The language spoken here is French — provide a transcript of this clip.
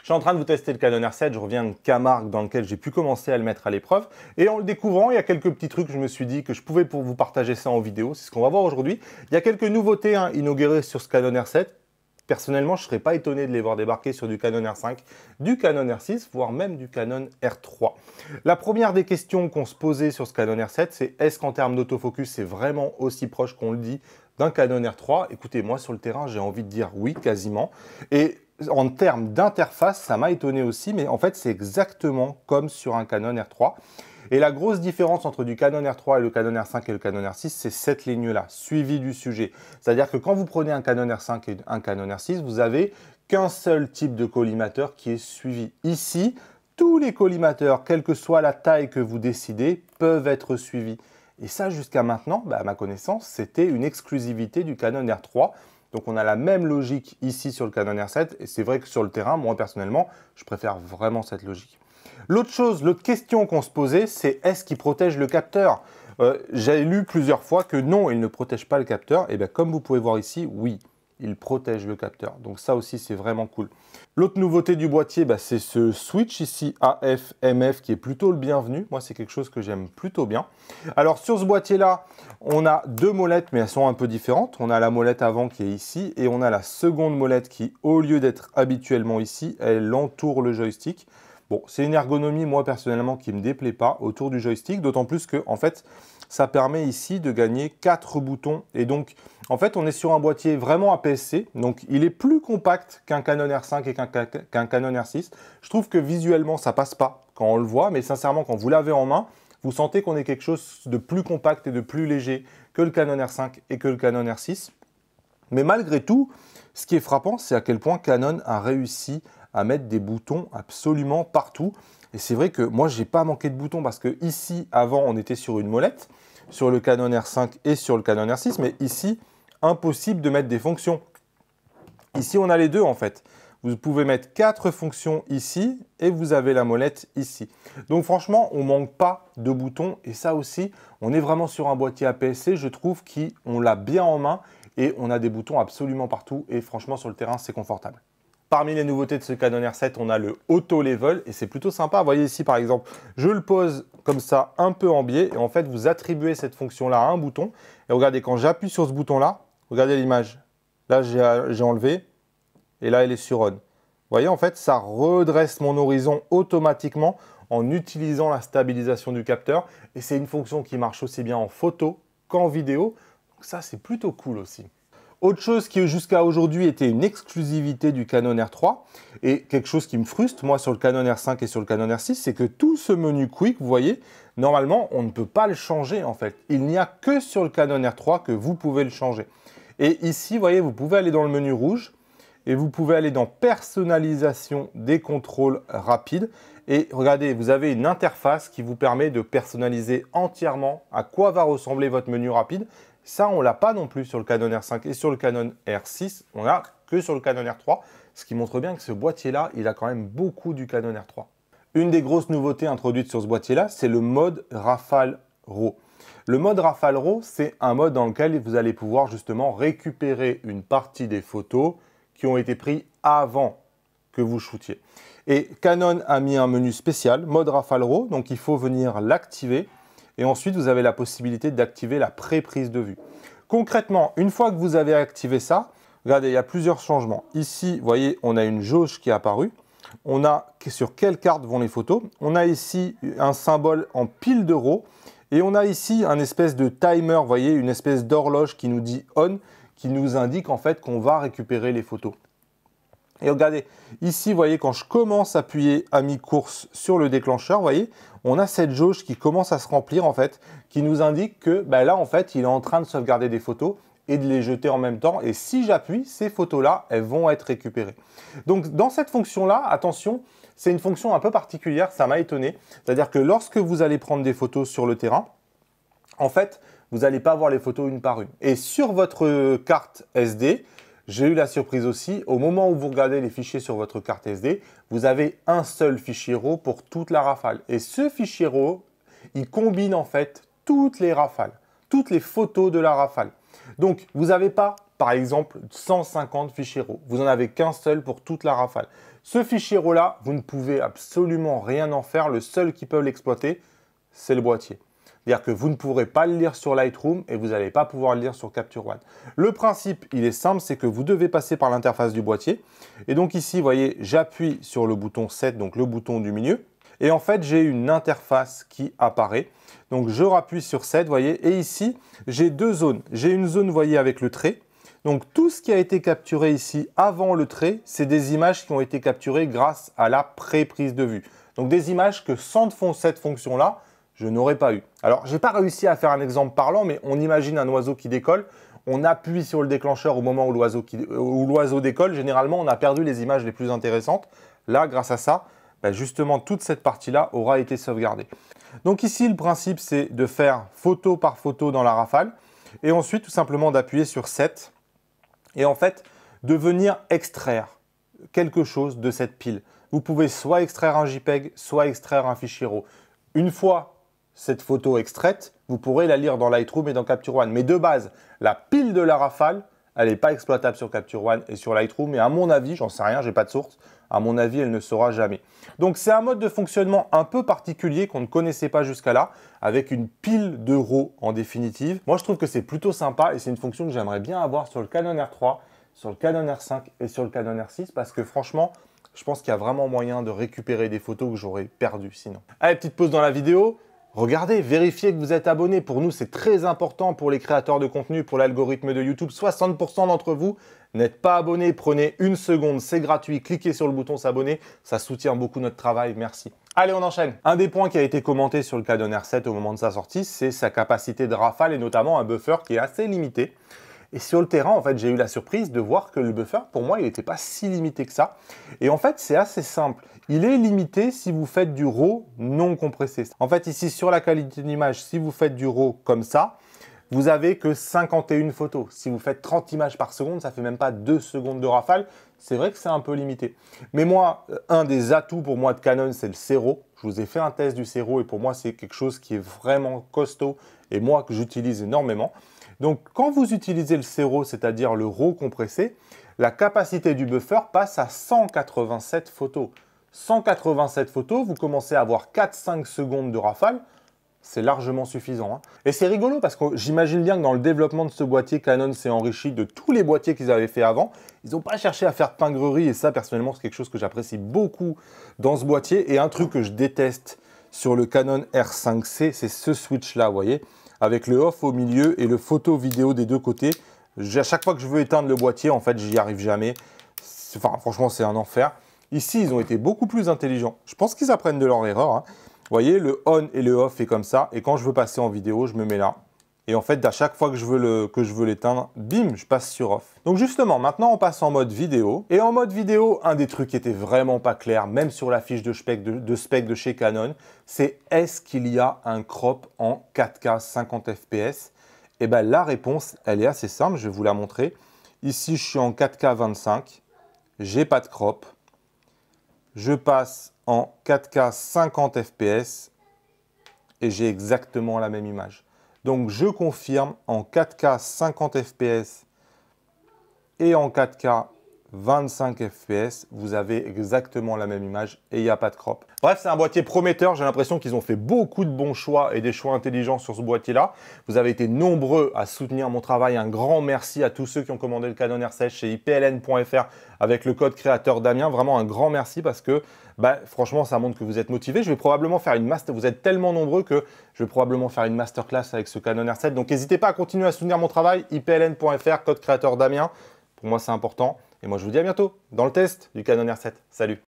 Je suis en train de vous tester le Canon R7, je reviens de Camargue dans lequel j'ai pu commencer à le mettre à l'épreuve. Et en le découvrant, il y a quelques petits trucs, je me suis dit que je pouvais pour vous partager ça en vidéo. C'est ce qu'on va voir aujourd'hui. Il y a quelques nouveautés inaugurées sur ce Canon R7. Personnellement, je ne serais pas étonné de les voir débarquer sur du Canon R5, du Canon R6, voire même du Canon R3. La première des questions qu'on se posait sur ce Canon R7, c'est est-ce qu'en termes d'autofocus, c'est vraiment aussi proche qu'on le dit d'un Canon R3? Écoutez, moi sur le terrain, j'ai envie de dire oui, quasiment. Et en termes d'interface, ça m'a étonné aussi, mais en fait, c'est exactement comme sur un Canon R3. Et la grosse différence entre du Canon R3 et le Canon R5 et le Canon R6, c'est cette ligne-là, suivi du sujet. C'est-à-dire que quand vous prenez un Canon R5 et un Canon R6, vous n'avez qu'un seul type de collimateur qui est suivi. Ici, tous les collimateurs, quelle que soit la taille que vous décidez, peuvent être suivis. Et ça, jusqu'à maintenant, à ma connaissance, c'était une exclusivité du Canon R3. Donc on a la même logique ici sur le Canon R7 et c'est vrai que sur le terrain, moi personnellement, je préfère vraiment cette logique. L'autre question qu'on se posait, c'est est-ce qu'il protège le capteur? J'ai lu plusieurs fois que non, il ne protège pas le capteur. Et bien comme vous pouvez voir ici, oui, il protège le capteur. Donc ça aussi, c'est vraiment cool. L'autre nouveauté du boîtier, c'est ce switch ici AF-MF qui est plutôt le bienvenu. Moi, c'est quelque chose que j'aime plutôt bien. Alors sur ce boîtier-là, on a deux molettes, mais elles sont un peu différentes. On a la molette avant qui est ici et on a la seconde molette qui, au lieu d'être habituellement ici, elle entoure le joystick. Bon, c'est une ergonomie, moi, personnellement, qui ne me déplaît pas autour du joystick, d'autant plus que, en fait, ça permet ici de gagner 4 boutons. Et donc, en fait, on est sur un boîtier vraiment APS-C. Donc, il est plus compact qu'un Canon R5 et qu'un Canon R6. Je trouve que visuellement, ça passe pas quand on le voit. Mais sincèrement, quand vous l'avez en main, vous sentez qu'on est quelque chose de plus compact et de plus léger que le Canon R5 et que le Canon R6. Mais malgré tout, ce qui est frappant, c'est à quel point Canon a réussi à mettre des boutons absolument partout. Et c'est vrai que moi, je n'ai pas manqué de boutons parce que ici, avant, on était sur une molette, sur le Canon R5 et sur le Canon R6. Mais ici, impossible de mettre des fonctions. Ici, on a les deux en fait. Vous pouvez mettre 4 fonctions ici et vous avez la molette ici. Donc franchement, on ne manque pas de boutons. Et ça aussi, on est vraiment sur un boîtier APS-C, je trouve, qu'on l'a bien en main et on a des boutons absolument partout. Et franchement, sur le terrain, c'est confortable. Parmi les nouveautés de ce Canon R7, on a le Auto Level et c'est plutôt sympa. Vous voyez ici par exemple, je le pose comme ça un peu en biais et en fait vous attribuez cette fonction-là à un bouton. Et regardez, quand j'appuie sur ce bouton-là, regardez l'image. Là j'ai enlevé et là elle est sur On. Vous voyez en fait ça redresse mon horizon automatiquement en utilisant la stabilisation du capteur. Et c'est une fonction qui marche aussi bien en photo qu'en vidéo. Donc ça c'est plutôt cool aussi. Autre chose qui jusqu'à aujourd'hui était une exclusivité du Canon R3 et quelque chose qui me frustre, moi sur le Canon R5 et sur le Canon R6, c'est que tout ce menu Quick, vous voyez, normalement on ne peut pas le changer en fait. Il n'y a que sur le Canon R3 que vous pouvez le changer. Et ici, vous voyez, vous pouvez aller dans le menu rouge et vous pouvez aller dans personnalisation des contrôles rapides. Et regardez, vous avez une interface qui vous permet de personnaliser entièrement à quoi va ressembler votre menu rapide. Ça, on ne l'a pas non plus sur le Canon R5 et sur le Canon R6. On l'a que sur le Canon R3, ce qui montre bien que ce boîtier-là, il a quand même beaucoup du Canon R3. Une des grosses nouveautés introduites sur ce boîtier-là, c'est le mode Rafale RAW. Le mode Rafale RAW, c'est un mode dans lequel vous allez pouvoir justement récupérer une partie des photos qui ont été prises avant que vous shootiez. Et Canon a mis un menu spécial, mode Rafale RAW, donc il faut venir l'activer. Et ensuite, vous avez la possibilité d'activer la pré-prise de vue. Concrètement, une fois que vous avez activé ça, regardez, il y a plusieurs changements. Ici, vous voyez, on a une jauge qui est apparue. On a sur quelle carte vont les photos. On a ici un symbole en pile de RAW. Et on a ici un espèce de timer, vous voyez, une espèce d'horloge qui nous dit on, qui nous indique en fait qu'on va récupérer les photos. Et regardez, ici, vous voyez, quand je commence à appuyer à mi-course sur le déclencheur, vous voyez, on a cette jauge qui commence à se remplir, en fait, qui nous indique que là, en fait, il est en train de sauvegarder des photos et de les jeter en même temps. Et si j'appuie, ces photos-là, elles vont être récupérées. Donc, dans cette fonction-là, attention, c'est une fonction un peu particulière, ça m'a étonné. C'est-à-dire que lorsque vous allez prendre des photos sur le terrain, en fait, vous n'allez pas voir les photos une par une. Et sur votre carte SD, j'ai eu la surprise aussi, au moment où vous regardez les fichiers sur votre carte SD, vous avez un seul fichier RAW pour toute la rafale. Et ce fichier RAW, il combine en fait toutes les rafales, toutes les photos de la rafale. Donc, vous n'avez pas, par exemple, 150 fichiers RAW. Vous n'en avez qu'un seul pour toute la rafale. Ce fichier RAW-là, vous ne pouvez absolument rien en faire. Le seul qui peut l'exploiter, c'est le boîtier. C'est-à-dire que vous ne pourrez pas le lire sur Lightroom et vous n'allez pas pouvoir le lire sur Capture One. Le principe, il est simple, c'est que vous devez passer par l'interface du boîtier. Et donc ici, vous voyez, j'appuie sur le bouton 7, donc le bouton du milieu. Et en fait, j'ai une interface qui apparaît. Donc je rappuie sur 7, vous voyez, et ici, j'ai deux zones. J'ai une zone, vous voyez, avec le trait. Donc tout ce qui a été capturé ici avant le trait, c'est des images qui ont été capturées grâce à la pré-prise de vue. Donc des images que sans cette fonction-là, je n'aurais pas eu. Alors, je n'ai pas réussi à faire un exemple parlant, mais on imagine un oiseau qui décolle. On appuie sur le déclencheur au moment où l'oiseau décolle. Généralement, on a perdu les images les plus intéressantes. Là, grâce à ça, justement, toute cette partie-là aura été sauvegardée. Donc ici, le principe, c'est de faire photo par photo dans la rafale. Et ensuite, tout simplement d'appuyer sur 7. Et en fait, de venir extraire quelque chose de cette pile. Vous pouvez soit extraire un JPEG, soit extraire un fichier RAW. Une fois cette photo extraite, vous pourrez la lire dans Lightroom et dans Capture One. Mais de base, la pile de la rafale, elle n'est pas exploitable sur Capture One et sur Lightroom. Et à mon avis, j'en sais rien, j'ai pas de source, à mon avis, elle ne sera jamais. Donc c'est un mode de fonctionnement un peu particulier qu'on ne connaissait pas jusqu'à là, avec une pile de RAW en définitive. Moi, je trouve que c'est plutôt sympa et c'est une fonction que j'aimerais bien avoir sur le Canon R3, sur le Canon R5 et sur le Canon R6 parce que franchement, je pense qu'il y a vraiment moyen de récupérer des photos que j'aurais perdues sinon. Allez, petite pause dans la vidéo. Regardez, vérifiez que vous êtes abonné. Pour nous, c'est très important pour les créateurs de contenu, pour l'algorithme de YouTube. 60% d'entre vous n'êtes pas abonnés. Prenez une seconde, c'est gratuit. Cliquez sur le bouton s'abonner. Ça soutient beaucoup notre travail. Merci. Allez, on enchaîne. Un des points qui a été commenté sur le Canon R7 au moment de sa sortie, c'est sa capacité de rafale et notamment un buffer qui est assez limité. Et sur le terrain, en fait, j'ai eu la surprise de voir que le buffer, pour moi, il n'était pas si limité que ça. Et en fait, c'est assez simple. Il est limité si vous faites du RAW non compressé. En fait, ici, sur la qualité d'image, si vous faites du RAW comme ça, vous avez que 51 photos. Si vous faites 30 images par seconde, ça fait même pas 2 secondes de rafale. C'est vrai que c'est un peu limité. Mais moi, un des atouts pour moi de Canon, c'est le C-RAW. Je vous ai fait un test du C-RAW et pour moi, c'est quelque chose qui est vraiment costaud et moi que j'utilise énormément. Donc, quand vous utilisez le C-RAW, c'est-à-dire le RAW compressé, la capacité du buffer passe à 187 photos. 187 photos, vous commencez à avoir 4-5 secondes de rafale, c'est largement suffisant. Et c'est rigolo parce que j'imagine bien que dans le développement de ce boîtier, Canon s'est enrichi de tous les boîtiers qu'ils avaient fait avant. Ils n'ont pas cherché à faire de pingrerie et ça, personnellement, c'est quelque chose que j'apprécie beaucoup dans ce boîtier. Et un truc que je déteste sur le Canon R5C, c'est ce switch-là, vous voyez, avec le off au milieu et le photo-vidéo des deux côtés. À chaque fois que je veux éteindre le boîtier, en fait, j'y arrive jamais. Enfin, franchement, c'est un enfer. Ici, ils ont été beaucoup plus intelligents. Je pense qu'ils apprennent de leur erreur. Vous voyez, le on et le off est comme ça. Et quand je veux passer en vidéo, je me mets là. Et en fait, à chaque fois que je veux l'éteindre, bim, je passe sur off. Donc justement, maintenant, on passe en mode vidéo. Et en mode vidéo, un des trucs qui était vraiment pas clair, même sur la fiche de spec de chez Canon, c'est est-ce qu'il y a un crop en 4K 50 fps? Et bien, la réponse, elle est assez simple. Je vais vous la montrer. Ici, je suis en 4K 25. J'ai pas de crop. Je passe en 4K 50 fps et j'ai exactement la même image. Donc, je confirme en 4K 50 fps et en 4K 25 fps, vous avez exactement la même image et il n'y a pas de crop. Bref, c'est un boîtier prometteur. J'ai l'impression qu'ils ont fait beaucoup de bons choix et des choix intelligents sur ce boîtier-là. Vous avez été nombreux à soutenir mon travail. Un grand merci à tous ceux qui ont commandé le Canon R7 chez ipln.fr avec le code créateur Damien. Vraiment un grand merci parce que franchement, ça montre que vous êtes motivés. Je vais probablement faire une master. Vous êtes tellement nombreux que je vais probablement faire une masterclass avec ce Canon R7. Donc, n'hésitez pas à continuer à soutenir mon travail. ipln.fr, code créateur Damien. Pour moi, c'est important. Et moi, je vous dis à bientôt dans le test du Canon R7. Salut!